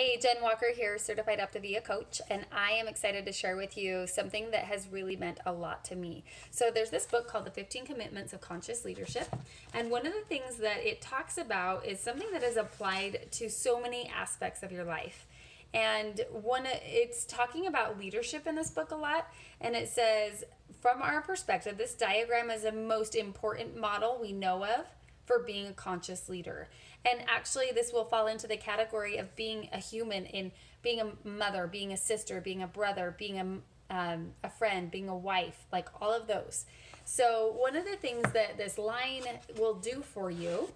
Hey, Jen Walker here, certified Optavia coach, and I am excited to share with you something that has really meant a lot to me. So there's this book called The 15 Commitments of Conscious Leadership, and one of the things that it talks about is something that is applied to so many aspects of your life. And it's talking about leadership in this book a lot, and it says, from our perspective, this diagram is the most important model we know of for being a conscious leader. And actually, this will fall into the category of being a human, in being a mother, being a sister, being a brother, being a friend, being a wife, like all of those. So one of the things that this line will do for you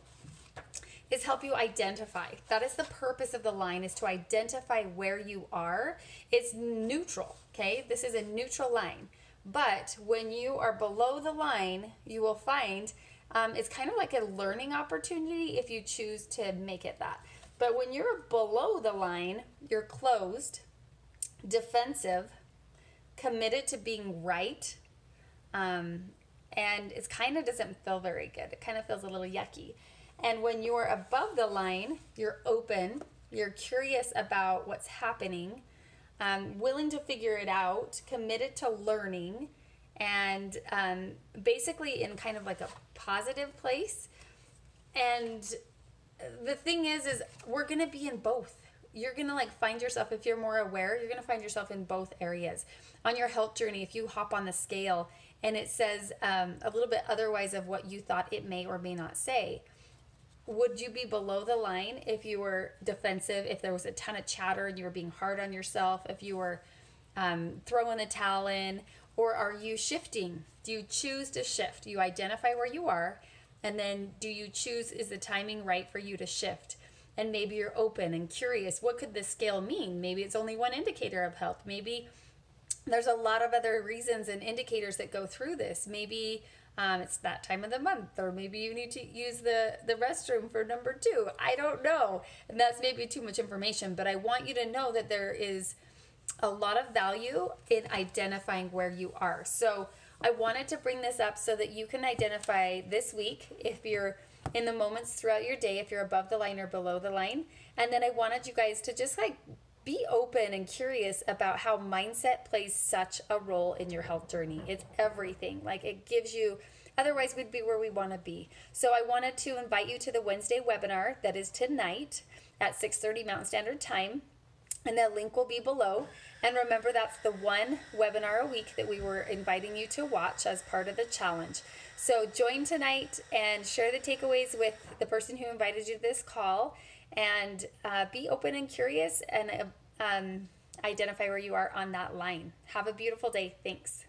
is help you identify. That is the purpose of the line, is to identify where you are. It's neutral, okay? This is a neutral line. But when you are below the line, you will find it's kind of like a learning opportunity if you choose to make it that. But when you're below the line, you're closed, defensive, committed to being right, and it kind of doesn't feel very good. It kind of feels a little yucky. And when you're above the line, you're open, you're curious about what's happening, willing to figure it out, committed to learning, and basically in kind of like a positive place. And the thing is we're going to be in both. You're going to find yourself, if you're more aware, you're going to find yourself in both areas. On your health journey, if you hop on the scale and it says a little bit otherwise of what you thought it may or may not say, would you be below the line if you were defensive, if there was a ton of chatter and you were being hard on yourself, if you were throwing the towel in? Or are you shifting? Do you choose to shift? You identify where you are, and then do you choose, is the timing right for you to shift? And maybe you're open and curious. What could this scale mean? Maybe it's only one indicator of health. Maybe there's a lot of other reasons and indicators that go through this. Maybe it's that time of the month, or maybe you need to use the restroom for number 2. I don't know. And that's maybe too much information, but I want you to know that there is a lot of value in identifying where you are. So I wanted to bring this up so that you can identify this week if you're in the moments throughout your day, if you're above the line or below the line. And then I wanted you guys to just be open and curious about how mindset plays such a role in your health journey. It's everything. It gives you, otherwise we'd be where we want to be. So I wanted to invite you to the Wednesday webinar that is tonight at 6:30 Mountain Standard Time. And that link will be below. And remember, that's the one webinar a week that we were inviting you to watch as part of the challenge. So join tonight and share the takeaways with the person who invited you to this call, and be open and curious, and identify where you are on that line. Have a beautiful day. Thanks.